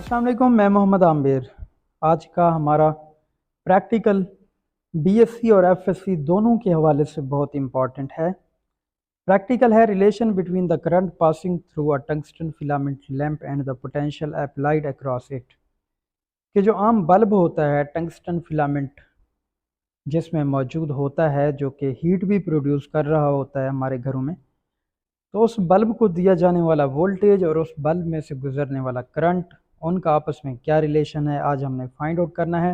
अस्सलाम वालेकुम, मैं मोहम्मद आमिर। आज का हमारा प्रैक्टिकल बीएससी और एफएससी दोनों के हवाले से बहुत इम्पॉर्टेंट है। प्रैक्टिकल है relation between the current passing through a tungsten filament lamp and the potential applied across it. कि जो आम बल्ब होता है टंगस्टन फिलामेंट जिसमें मौजूद होता है, जो कि हीट भी प्रोड्यूस कर रहा होता है हमारे घरों में, तो उस बल्ब को दिया जाने वाला वोल्टेज और उस बल्ब में से गुजरने वाला करंट, उनका आपस में क्या रिलेशन है, आज हमने फाइंड आउट करना है।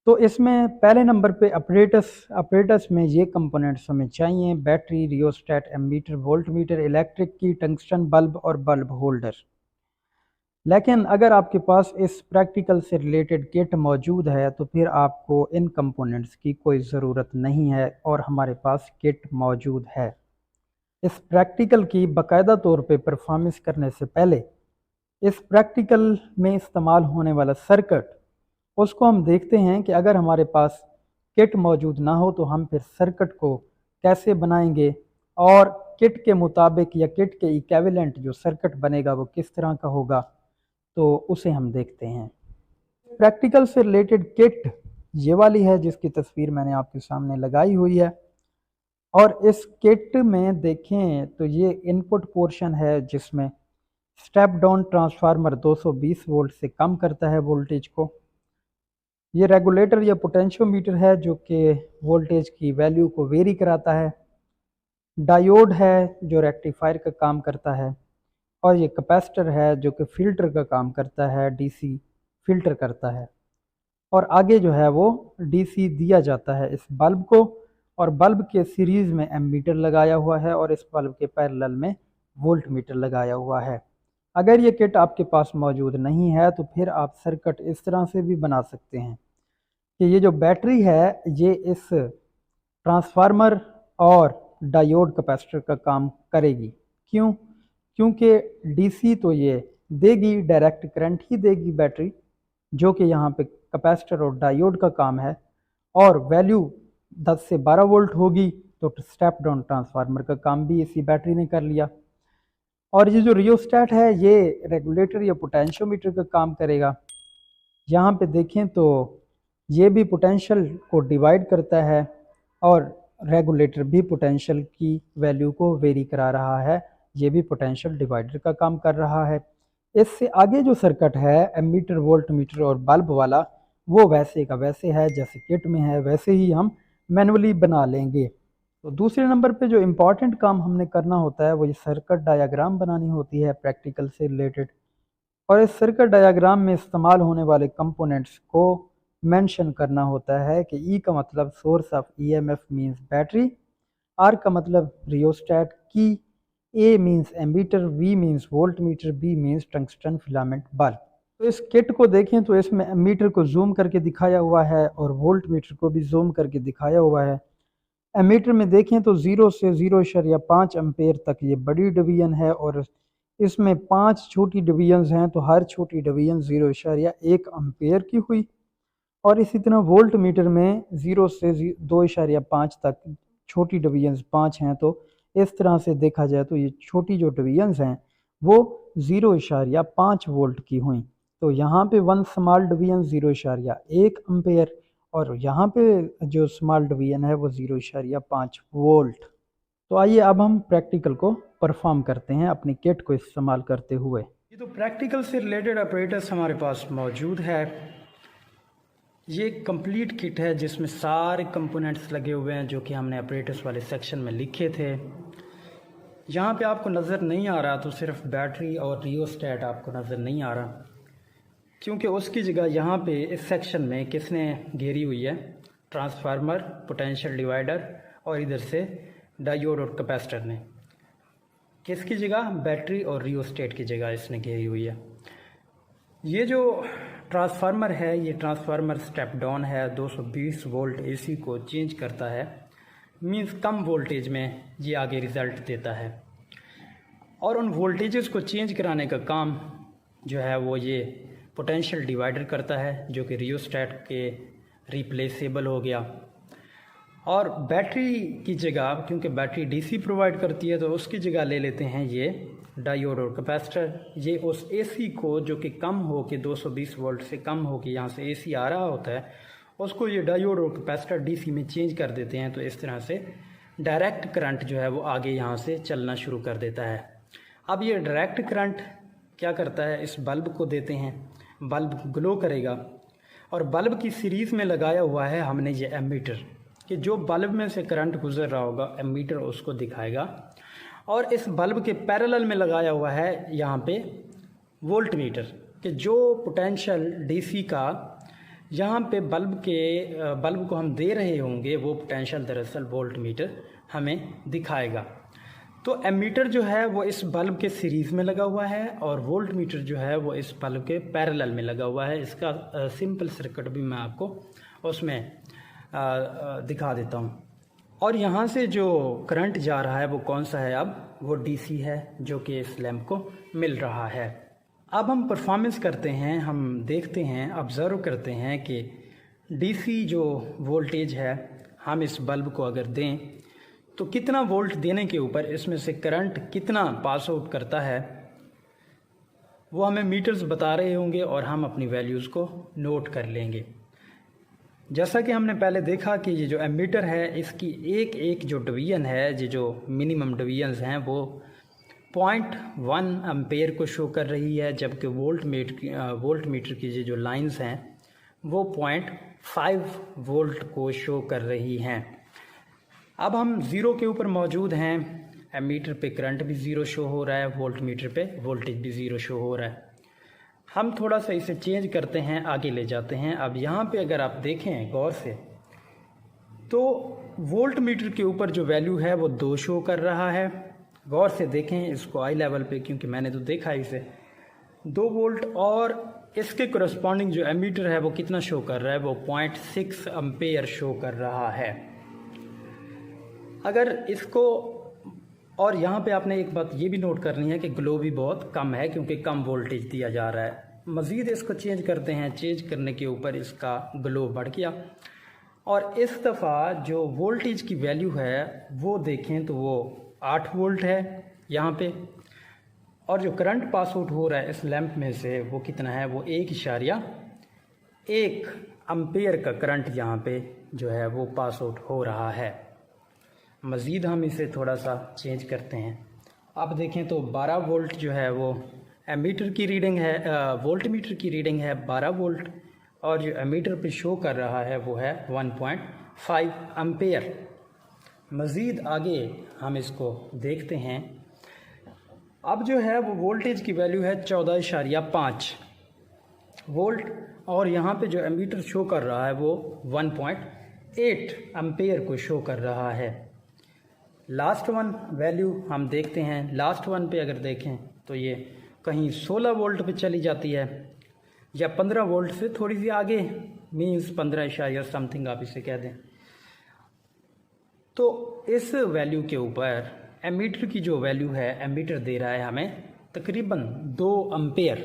तो इसमें पहले नंबर पे अपरेटस में ये कंपोनेंट्स हमें चाहिए: battery, rheostat, ammeter, volt meter, electric key, tungsten bulb और बल्ब होल्डर। लेकिन अगर आपके पास इस प्रैक्टिकल से रिलेटेड किट मौजूद है तो फिर आपको इन कंपोनेंट्स की कोई ज़रूरत नहीं है और हमारे पास किट मौजूद है। इस प्रैक्टिकल की बाकायदा तौर पे परफॉर्मेंस करने से पहले इस प्रैक्टिकल में इस्तेमाल होने वाला सर्किट, उसको हम देखते हैं कि अगर हमारे पास किट मौजूद ना हो तो हम फिर सर्किट को कैसे बनाएंगे और किट के मुताबिक या किट के इक्विवेलेंट जो सर्किट बनेगा वो किस तरह का होगा, तो उसे हम देखते हैं। प्रैक्टिकल से रिलेटेड किट ये वाली है जिसकी तस्वीर मैंने आपके सामने लगाई हुई है। और इस किट में देखें तो ये इनपुट पोर्शन है जिसमें स्टेप डाउन ट्रांसफार्मर 220 वोल्ट से कम करता है वोल्टेज को। ये रेगुलेटर या पोटेंशियोमीटर है जो कि वोल्टेज की वैल्यू को वेरी कराता है। डायोड है जो रेक्टिफायर का काम करता है। और ये कैपेसिटर है जो कि फ़िल्टर का काम करता है, डीसी फिल्टर करता है। और आगे जो है वो डीसी दिया जाता है इस बल्ब को, और बल्ब के सीरीज़ में एमीटर लगाया हुआ है और इस बल्ब के पैरेलल में वोल्ट मीटर लगाया हुआ है। अगर ये किट आपके पास मौजूद नहीं है तो फिर आप सर्किट इस तरह से भी बना सकते हैं कि ये जो बैटरी है ये इस ट्रांसफार्मर और डायोड कैपेसिटर का काम करेगी। क्यों? क्योंकि डीसी तो ये देगी, डायरेक्ट करंट ही देगी बैटरी, जो कि यहाँ पे कैपेसिटर और डायोड का काम है। और वैल्यू 10 से 12 वोल्ट होगी तो स्टेप डाउन ट्रांसफार्मर का काम भी इसी बैटरी ने कर लिया। और ये जो रियोस्टेट है ये रेगुलेटर या पोटेंशियोमीटर का काम करेगा। यहाँ पे देखें तो ये भी पोटेंशियल को डिवाइड करता है और रेगुलेटर भी पोटेंशियल की वैल्यू को वेरी करा रहा है। ये भी पोटेंशियल डिवाइडर का काम कर रहा है। इससे आगे जो सर्किट है एमीटर, वोल्ट मीटर और बल्ब वाला, वो वैसे का वैसे है जैसे किट में है, वैसे ही हम मैनुअली बना लेंगे। तो दूसरे नंबर पे जो इम्पॉर्टेंट काम हमने करना होता है वो ये सर्किट डायग्राम बनानी होती है प्रैक्टिकल से रिलेटेड। और इस सर्किट डायग्राम में इस्तेमाल होने वाले कंपोनेंट्स को मेंशन करना होता है कि ई का मतलब source of EMF means battery, R का मतलब रियोस्टेट की, A means ammeter, V means voltmeter, B means tungsten filament bulb. तो इस किट को देखें तो इसमें एमीटर को जूम करके दिखाया हुआ है और वोल्ट मीटर को भी जूम करके दिखाया हुआ है। एमीटर में देखें तो 0 से 0.5 एम्पेयर तक ये बड़ी डिवीजन है और इसमें 5 छोटी डिवीजन्स हैं, तो हर छोटी डिवीजन 0.1 एम्पेयर की हुई। और इसी तरह वोल्ट मीटर में 0 से 2.5 तक छोटी डिवीजन्स 5 हैं, तो इस तरह से देखा जाए तो ये छोटी जो डिवीजन्स हैं वो 0.5 वोल्ट की हुई। तो यहाँ पे वन स्मॉल डिवीजन 0.1 एम्पेयर और यहाँ पे जो स्मॉल डिवीजन है वो 0.5 वोल्ट। तो आइए अब हम प्रैक्टिकल को परफॉर्म करते हैं अपनी किट को इस्तेमाल करते हुए। ये तो प्रैक्टिकल से रिलेटेड ऑपरेटर्स हमारे पास मौजूद है। ये कंप्लीट किट है जिसमें सारे कंपोनेंट्स लगे हुए हैं जो कि हमने ऑपरेटर्स वाले सेक्शन में लिखे थे। यहाँ पे आपको नज़र नहीं आ रहा तो सिर्फ बैटरी और रियोस्टेट आपको नज़र नहीं आ रहा, क्योंकि उसकी जगह यहाँ पे इस सेक्शन में किसने घेरी हुई है? ट्रांसफार्मर, पोटेंशियल डिवाइडर और इधर से डायोड और कैपेसिटर ने। किसकी जगह? बैटरी और रियोस्टेट की जगह इसने घेरी हुई है। ये जो ट्रांसफार्मर है ये ट्रांसफार्मर स्टेप डाउन है, 220 वोल्ट एसी को चेंज करता है, मींस कम वोल्टेज में ये आगे रिज़ल्ट देता है। और उन वोल्टेजेस को चेंज कराने का काम जो है वो ये पोटेंशियल डिवाइडर करता है, जो कि रियोस्टेट के रिप्लेसेबल हो गया। और बैटरी की जगह, क्योंकि बैटरी डीसी प्रोवाइड करती है, तो उसकी जगह ले लेते हैं ये डायोड और कैपेसिटर। ये उस एसी को जो कि कम हो के 220 वोल्ट से कम हो के यहाँ से एसी आ रहा होता है, उसको ये डायोड और कैपेसिटर डीसी में चेंज कर देते हैं। तो इस तरह से डायरेक्ट करंट जो है वो आगे यहाँ से चलना शुरू कर देता है। अब ये डायरेक्ट करंट क्या करता है, इस बल्ब को देते हैं, बल्ब ग्लो करेगा। और बल्ब की सीरीज़ में लगाया हुआ है हमने ये एमीटर, कि जो बल्ब में से करंट गुजर रहा होगा एमीटर उसको दिखाएगा। और इस बल्ब के पैरेलल में लगाया हुआ है यहाँ पे वोल्ट मीटर, कि जो पोटेंशियल डीसी का यहाँ पे बल्ब को हम दे रहे होंगे वो पोटेंशियल दरअसल वोल्ट मीटर हमें दिखाएगा। तो एमीटर जो है वो इस बल्ब के सीरीज़ में लगा हुआ है और वोल्ट मीटर जो है वो इस बल्ब के पैरेलल में लगा हुआ है। इसका सिंपल सर्किट भी मैं आपको उसमें दिखा देता हूँ। और यहाँ से जो करंट जा रहा है वो कौन सा है, अब वो डीसी है जो कि इस लैंप को मिल रहा है। अब हम परफॉर्मेंस करते हैं, हम देखते हैं, ऑब्ज़र्व करते हैं कि डीसी जो वोल्टेज है हम इस बल्ब को अगर दें तो कितना वोल्ट देने के ऊपर इसमें से करंट कितना पास आउट करता है, वो हमें मीटर्स बता रहे होंगे और हम अपनी वैल्यूज़ को नोट कर लेंगे। जैसा कि हमने पहले देखा कि ये जो एमीटर है इसकी एक एक जो डिवीजन है, ये जो मिनिमम डिवीजन्स हैं वो 0.1 एम्पेयर को शो कर रही है, जबकि वोल्ट मीटर की ये जो लाइंस हैं वो 0.5 वोल्ट को शो कर रही हैं। अब हम ज़ीरो के ऊपर मौजूद हैं, एमीटर पे करंट भी ज़ीरो शो हो रहा है, वोल्ट मीटर पे वोल्टेज भी ज़ीरो शो हो रहा है। हम थोड़ा सा इसे चेंज करते हैं, आगे ले जाते हैं। अब यहाँ पे अगर आप देखें गौर से तो वोल्ट मीटर के ऊपर जो वैल्यू है वो 2 शो कर रहा है। गौर से देखें इसको आई लेवल पे, क्योंकि मैंने तो देखा इसे 2 वोल्ट, और इसके कोरस्पॉन्डिंग जो एमीटर है वो कितना शो कर रहा है, वो 0.6 एम्पेयर शो कर रहा है। अगर इसको, और यहाँ पे आपने एक बात ये भी नोट करनी है कि ग्लो भी बहुत कम है क्योंकि कम वोल्टेज दिया जा रहा है। मज़ीद इसको चेंज करते हैं, चेंज करने के ऊपर इसका ग्लो बढ़ गया। और इस दफ़ा जो वोल्टेज की वैल्यू है वो देखें तो वो 8 वोल्ट है यहाँ पे, और जो करंट पास आउट हो रहा है इस लैंप में से वो कितना है, वो 1.1 एम्पेयर का करंट यहाँ पे जो है वो पास आउट हो रहा है। मज़ीद हम इसे थोड़ा सा चेंज करते हैं। आप देखें तो 12 वोल्ट जो है वो एमीटर की रीडिंग है, वोल्ट मीटर की रीडिंग है 12 वोल्ट, और जो एमीटर पे शो कर रहा है वो है 1.5 एम्पेयर। मज़ीद आगे हम इसको देखते हैं। अब जो है वो वोल्टेज की वैल्यू है 14.5 वोल्ट, और यहाँ पे जो एमीटर शो कर रहा है वो 1.8 एम्पेयर को शो कर रहा है। लास्ट वन वैल्यू हम देखते हैं। लास्ट वन पे अगर देखें तो ये कहीं 16 वोल्ट पे चली जाती है, या 15 वोल्ट से थोड़ी सी आगे, मीन्स 15 या समथिंग आप इसे कह दें। तो इस वैल्यू के ऊपर एमीटर की जो वैल्यू है, एमीटर दे रहा है हमें तकरीबन 2 एम्पेयर।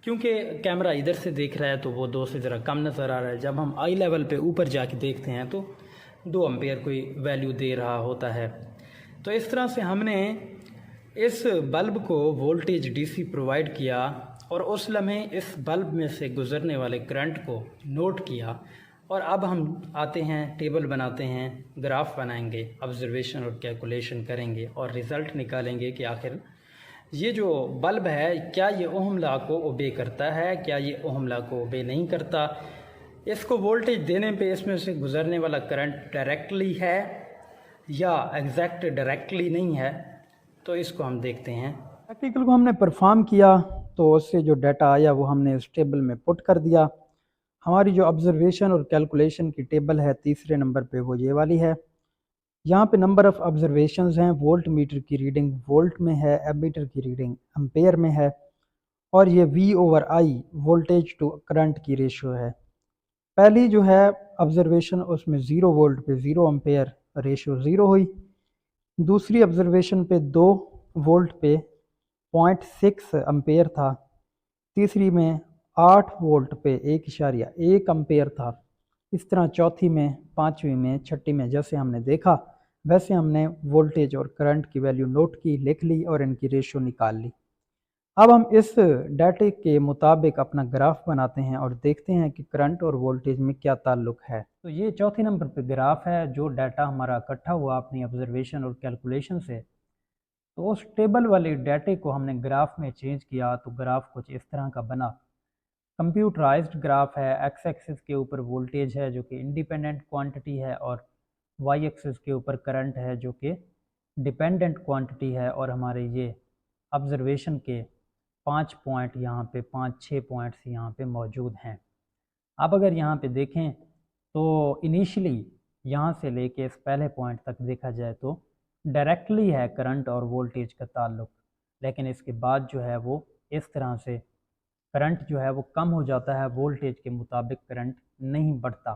क्योंकि कैमरा इधर से देख रहा है तो वो 2 से ज़रा कम नज़र आ रहा है। जब हम आई लेवल पे ऊपर जाके देखते हैं तो 2 एम्पेयर कोई वैल्यू दे रहा होता है। तो इस तरह से हमने इस बल्ब को वोल्टेज डीसी प्रोवाइड किया और उस लम्हे इस बल्ब में से गुज़रने वाले करंट को नोट किया। और अब हम आते हैं, टेबल बनाते हैं, ग्राफ बनाएंगे, ऑब्जर्वेशन और कैलकुलेशन करेंगे और रिज़ल्ट निकालेंगे कि आखिर ये जो बल्ब है क्या ये ओहम लॉ को ओबे करता है, क्या ये ओहम लॉ को ओबे नहीं करता। इसको वोल्टेज देने पे इसमें से गुज़रने वाला करंट डायरेक्टली है या एग्जैक्ट डायरेक्टली नहीं है, तो इसको हम देखते हैं। प्रैक्टिकल को हमने परफॉर्म किया तो उससे जो डाटा आया वो हमने इस टेबल में पुट कर दिया। हमारी जो ऑब्जर्वेशन और कैलकुलेशन की टेबल है तीसरे नंबर पे वो ये वाली है। यहाँ पे नंबर ऑफ़ ऑब्जर्वेशंस हैं, वोल्ट मीटर की रीडिंग वोल्ट में है, एमीटर की रीडिंग एम्पेयर में है, और ये V/I वोल्टेज टू करंट की रेशियो है। पहली जो है ऑब्जर्वेशन उसमें 0 वोल्ट पे 0 एम्पेयर रेशियो 0 हुई। दूसरी ऑब्जर्वेशन पे 2 वोल्ट पे 0.6 एम्पेयर था। तीसरी में 8 वोल्ट पे 1.1 एम्पेयर था। इस तरह चौथी में, पाँचवीं में, छठी में जैसे हमने देखा वैसे हमने वोल्टेज और करंट की वैल्यू नोट की, लिख ली और इनकी रेशो निकाल ली। अब हम इस डाटे के मुताबिक अपना ग्राफ बनाते हैं और देखते हैं कि करंट और वोल्टेज में क्या ताल्लुक है। तो ये चौथे नंबर पे ग्राफ है जो डाटा हमारा इकट्ठा हुआ अपनी ऑब्जर्वेशन और कैलकुलेशन से। तो उस टेबल वाले डाटे को हमने ग्राफ में चेंज किया तो ग्राफ कुछ इस तरह का बना। कंप्यूटराइज्ड ग्राफ है, एक्स एक्सिस के ऊपर वोल्टेज है जो कि इंडिपेंडेंट क्वांटिटी है और वाई एक्सिस के ऊपर करंट है जो कि डिपेंडेंट क्वांटिटी है, और हमारे ये ऑब्जर्वेशन के 5 पॉइंट यहाँ पे, 5-6 पॉइंट्स यहाँ पे मौजूद हैं। अब अगर यहाँ पे देखें तो इनिशियली यहाँ से लेके इस पहले पॉइंट तक देखा जाए तो डायरेक्टली है करंट और वोल्टेज का ताल्लुक, लेकिन इसके बाद जो है वो इस तरह से करंट जो है वो कम हो जाता है, वोल्टेज के मुताबिक करंट नहीं बढ़ता।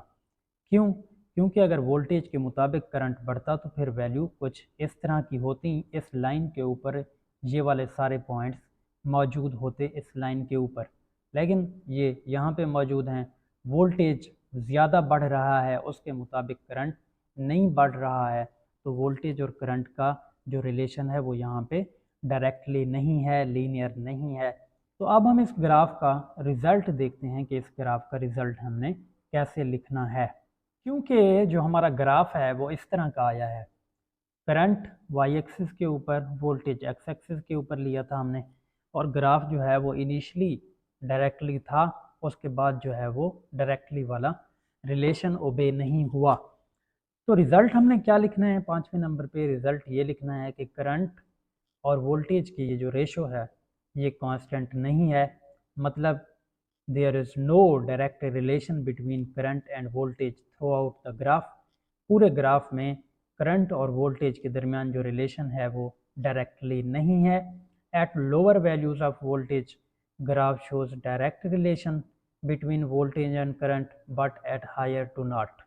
क्यों? क्योंकि अगर वोल्टेज के मुताबिक करंट बढ़ता तो फिर वैल्यू कुछ इस तरह की होती। इस लाइन के ऊपर ये वाले सारे पॉइंट्स मौजूद होते इस लाइन के ऊपर, लेकिन ये यहाँ पे मौजूद हैं। वोल्टेज ज़्यादा बढ़ रहा है, उसके मुताबिक करंट नहीं बढ़ रहा है, तो वोल्टेज और करंट का जो रिलेशन है वो यहाँ पे डायरेक्टली नहीं है, लीनियर नहीं है। तो अब हम इस ग्राफ का रिज़ल्ट देखते हैं कि इस ग्राफ का रिज़ल्ट हमने कैसे लिखना है। क्योंकि जो हमारा ग्राफ है वो इस तरह का आया है, करंट वाई एक्सिस के ऊपर, वोल्टेज एक्स एक्सिस के ऊपर लिया था हमने, और ग्राफ जो है वो इनिशियली डायरेक्टली था, उसके बाद जो है वो डायरेक्टली वाला रिलेशन ओबे नहीं हुआ। तो रिज़ल्ट हमने क्या लिखना है? 5वें नंबर पे रिज़ल्ट ये लिखना है कि करंट और वोल्टेज की ये जो रेशो है ये कांस्टेंट नहीं है, मतलब there is no direct relation between current and voltage throughout the graph. पूरे ग्राफ में करंट और वोल्टेज के दरमियान जो रिलेशन है वो डायरेक्टली नहीं है। At lower values of voltage graph shows direct relation between voltage and current but at higher to not.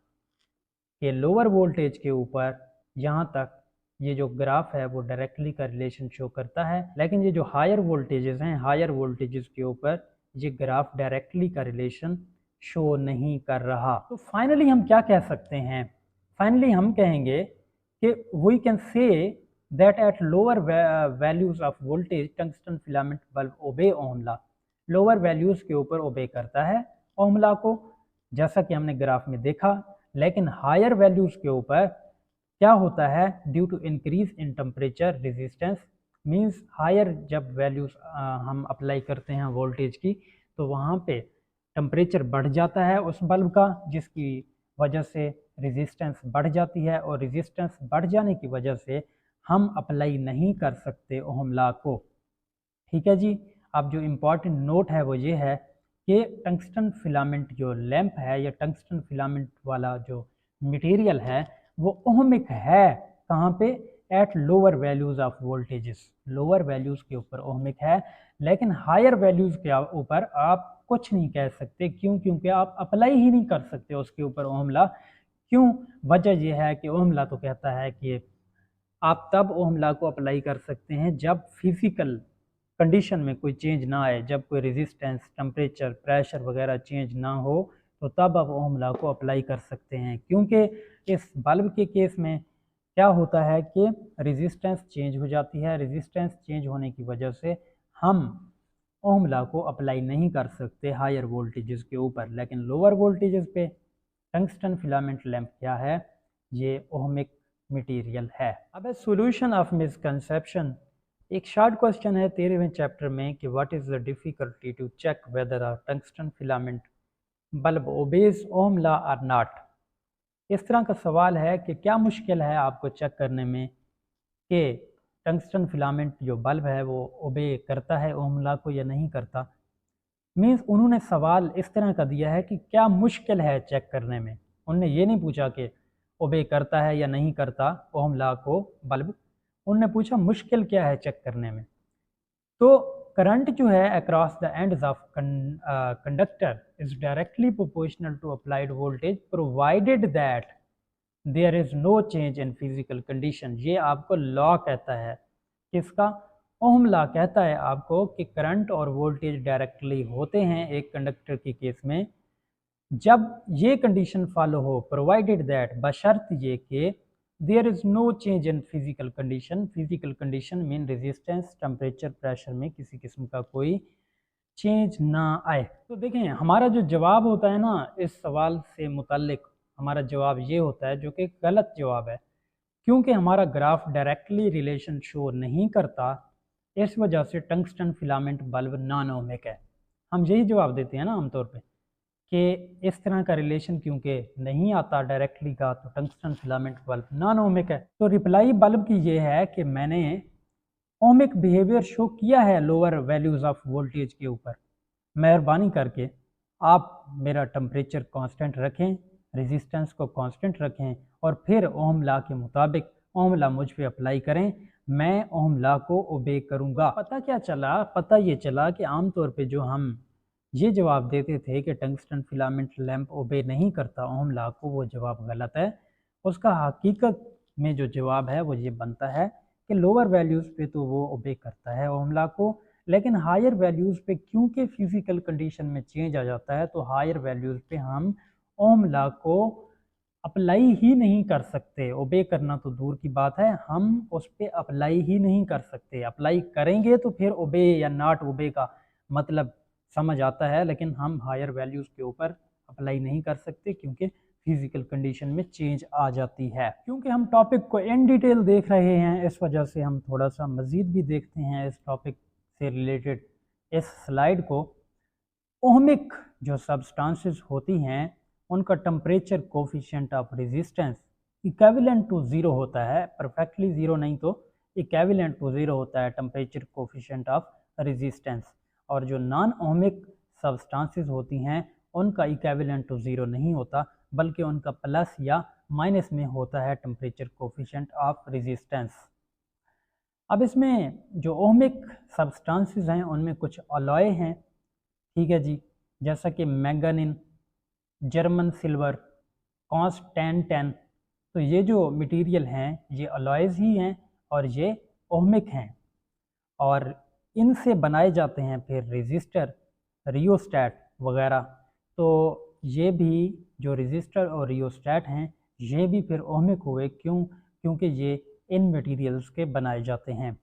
कि लोअर वोल्टेज के ऊपर यहाँ तक ये जो ग्राफ है वो डायरेक्टली का रिलेशन शो करता है, लेकिन ये जो हायर वोल्टेजेस हैं, हायर वोल्टेजेस के ऊपर ये ग्राफ डायरेक्टली का रिलेशन शो नहीं कर रहा। तो फाइनली हम क्या कह सकते हैं? फाइनली हम कहेंगे कि we can say that at lower values of voltage tungsten filament bulb obey Ohm law. Lower values के ऊपर ओबे करता है ओम लॉ को, जैसा कि हमने ग्राफ में देखा। लेकिन हायर वैल्यूज के ऊपर क्या होता है? Due to increase in temperature resistance, means higher जब वैल्यूज हम अप्लाई करते हैं वोल्टेज की तो वहाँ पे टेम्परेचर बढ़ जाता है उस बल्ब का, जिसकी वजह से रेजिस्टेंस बढ़ जाती है, और रेजिस्टेंस बढ़ जाने की वजह से हम अप्लाई नहीं कर सकते ओहम लॉ को। ठीक है जी। अब जो इम्पॉर्टेंट नोट है वो ये है कि टंगस्टन फिलामेंट जो लैंप है या टंगस्टन फिलामेंट वाला जो मटेरियल है वो ओहमिक है। कहाँ पे? Eight lower values of voltages. Lower values के ऊपर ओहमिक है, लेकिन हायर वैल्यूज़ के ऊपर आप कुछ नहीं कह सकते। क्यों? क्योंकि आप अप्लाई ही नहीं कर सकते उसके ऊपर ओहम लॉ। क्यों? वजह यह है कि ओहम लॉ तो कहता है कि आप तब ओहम लॉ को अप्लाई कर सकते हैं जब फिजिकल कंडीशन में कोई चेंज ना आए, जब कोई रेजिस्टेंस, टेम्परेचर, प्रेशर वगैरह चेंज ना हो, तो तब आप ओहम लॉ को अप्लाई कर सकते हैं। क्योंकि इस बल्ब के केस में क्या होता है कि रेजिस्टेंस चेंज हो जाती है, रेजिस्टेंस चेंज होने की वजह से हम ओहम लॉ को अप्लाई नहीं कर सकते हायर वोल्टेजेस के ऊपर। लेकिन लोअर वोल्टेजेस पे टंगस्टन फिलामेंट लैंप क्या है? ये ओहमिक मटेरियल है। अब है सॉल्यूशन ऑफ मिसकंसेप्शन। एक शॉर्ट क्वेश्चन है 13वें चैप्टर में कि what is the difficulty to check whether a tungsten filament bulb obeys ohm law और नॉट। इस तरह का सवाल है कि क्या मुश्किल है आपको चेक करने में कि टंगस्टन फिलामेंट जो बल्ब है वो ओबे करता है ओहम लॉ को या नहीं करता। मीन्स उन्होंने सवाल इस तरह का दिया है कि क्या मुश्किल है चेक करने में। उन्होंने ये नहीं पूछा कि ओबे करता है या नहीं करता ओहम लॉ को बल्ब, उन्होंने पूछा मुश्किल क्या है चेक करने में। तो करंट जो है across the ends of conductor is directly proportional to applied voltage provided that there is no change in physical condition. ये आपको लॉ कहता है, किसका? ओहम लॉ कहता है आपको कि करंट और वोल्टेज डायरेक्टली होते हैं एक कंडक्टर के केस में जब ये कंडीशन फॉलो हो, प्रोवाइडेड दैट, बशर्त ये कि there is no change in physical condition. Physical condition mean resistance, temperature, pressure में किसी किस्म का कोई चेंज ना आए। तो देखें हमारा जो जवाब होता है ना इस सवाल से मुतल्लिक, हमारा जवाब ये होता है जो कि गलत जवाब है, क्योंकि हमारा ग्राफ डायरेक्टली रिलेशन शो नहीं करता। इस वजह से tungsten filament bulb non ohmic है। हम यही जवाब देते हैं ना आमतौर पे कि इस तरह का रिलेशन क्योंकि नहीं आता डायरेक्टली का, तो tungsten filament bulb non ohmic है। तो रिप्लाई बल्ब की ये है कि मैंने ओमिक बिहेवियर शो किया है लोअर वैल्यूज़ ऑफ वोल्टेज के ऊपर। मेहरबानी करके आप मेरा टेम्परेचर कांस्टेंट रखें, रेजिस्टेंस को कांस्टेंट रखें और फिर ओम लॉ के मुताबिक ओम लॉ मुझ पे अप्लाई करें। मैं ओम लॉ को ओबे करूँगा। पता क्या चला? पता ये चला कि आमतौर पे जो हम ये जवाब देते थे कि टंगस्टन फिलामेंट लैंप ओबे नहीं करता ओम लॉ को, वो जवाब गलत है। उसका हकीकत में जो जवाब है वो ये बनता है कि लोअर वैल्यूज़ पे तो वो ओबे करता है ओम लॉ को, लेकिन हायर वैल्यूज़ पे क्योंकि फिज़िकल कंडीशन में चेंज आ जाता है, तो हायर वैल्यूज़ पे हम ओम लॉ को अप्लाई ही नहीं कर सकते। ओबे करना तो दूर की बात है, हम उस पर अप्लाई ही नहीं कर सकते। अप्लाई करेंगे तो फिर ओबे या नॉट ओबे का मतलब समझ आता है, लेकिन हम हायर वैल्यूज़ के ऊपर अप्लाई नहीं कर सकते क्योंकि फिज़िकल कंडीशन में चेंज आ जाती है। क्योंकि हम टॉपिक को इन डिटेल देख रहे हैं, इस वजह से हम थोड़ा सा मज़ीद भी देखते हैं इस टॉपिक से रिलेटेड इस स्लाइड को। ओहमिक जो सब्सटेंसेस होती हैं उनका temperature coefficient of resistance equivalent to zero होता है। परफेक्टली ज़ीरो नहीं तो इक्विवेलेंट टू ज़ीरो होता है टेम्परेचर कोफिशिएंट ऑफ रेजिस्टेंस। और जो नॉन ओहमिक सब्सटेंसेस होती हैं उनका इक्विवेलेंट टू ज़ीरो नहीं होता, बल्कि उनका प्लस या माइनस में होता है टेम्परेचर कोफिशिएंट ऑफ रेजिस्टेंस। अब इसमें जो ओहमिक सब्सटेंसेस हैं उनमें कुछ अलॉय हैं, ठीक है जी, जैसा कि मैंगनीन, जर्मन सिल्वर, कॉन्स्टेंटेन। तो ये जो मटेरियल हैं ये अलॉयज़ ही हैं और ये ओहमिक हैं, और इनसे बनाए जाते हैं फिर रेजिस्टर, रियोस्टैट वगैरह। तो ये भी जो रेजिस्टर और रियोस्टैट हैं ये भी फिर ओहमिक हुए। क्यों? क्योंकि ये इन मटेरियल्स के बनाए जाते हैं,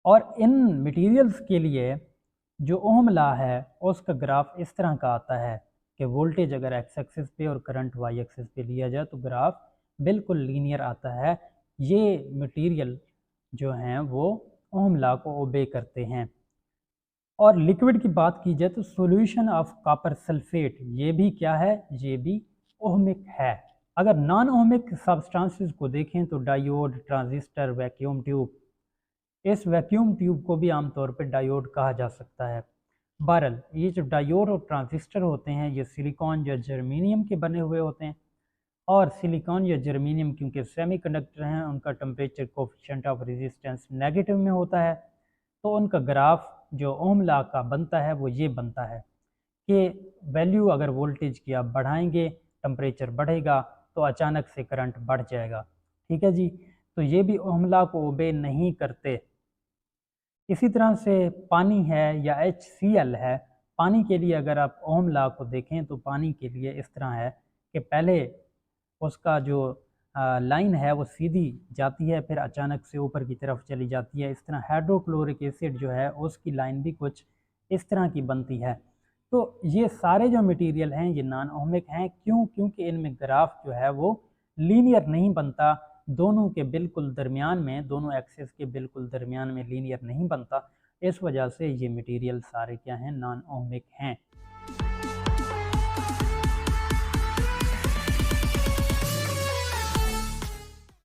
और इन मटेरियल्स के लिए जो ओम लॉ है उसका ग्राफ इस तरह का आता है कि वोल्टेज अगर एक्स एक्सिस पे और करंट वाई एक्सिस पे लिया जाए तो ग्राफ बिल्कुल लीनियर आता है। ये मटेरियल जो हैं वो ओम लॉ को ओबे करते हैं। और लिक्विड की बात की जाए तो सॉल्यूशन ऑफ कॉपर सल्फेट ये भी क्या है? ये भी ओहमिक है। अगर नॉन ओहमिक सब्सटेंसेस को देखें तो डायोड, ट्रांजिस्टर, वैक्यूम ट्यूब, इस वैक्यूम ट्यूब को भी आमतौर पर डायोड कहा जा सकता है। बहरहाल ये जो डायोड और ट्रांजिस्टर होते हैं ये सिलिकॉन या जर्मेनियम के बने हुए होते हैं, और सिलिकॉन या जर्मेनियम क्योंकि सेमीकंडक्टर हैं उनका temperature coefficient of resistance negative में होता है। तो उनका ग्राफ जो ओम लॉ का बनता है वो ये बनता है कि वैल्यू अगर वोल्टेज की आप बढ़ाएंगे टेम्परेचर बढ़ेगा तो अचानक से करंट बढ़ जाएगा, ठीक है जी। तो ये भी ओम लॉ को ओबे नहीं करते। इसी तरह से पानी है या HCl है, पानी के लिए अगर आप ओम लॉ को देखें तो पानी के लिए इस तरह है कि पहले उसका जो लाइन है वो सीधी जाती है फिर अचानक से ऊपर की तरफ चली जाती है। इस तरह हाइड्रोक्लोरिक एसिड जो है उसकी लाइन भी कुछ इस तरह की बनती है। तो ये सारे जो मटेरियल हैं ये नॉन ओमिक हैं। क्यों? क्योंकि इनमें ग्राफ जो है वो लीनियर नहीं बनता, दोनों के बिल्कुल दरमियान में, दोनों एक्सिस के बिल्कुल दरमियान में लीनियर नहीं बनता। इस वजह से ये मटेरियल सारे क्या हैं? नॉन ओमिक हैं।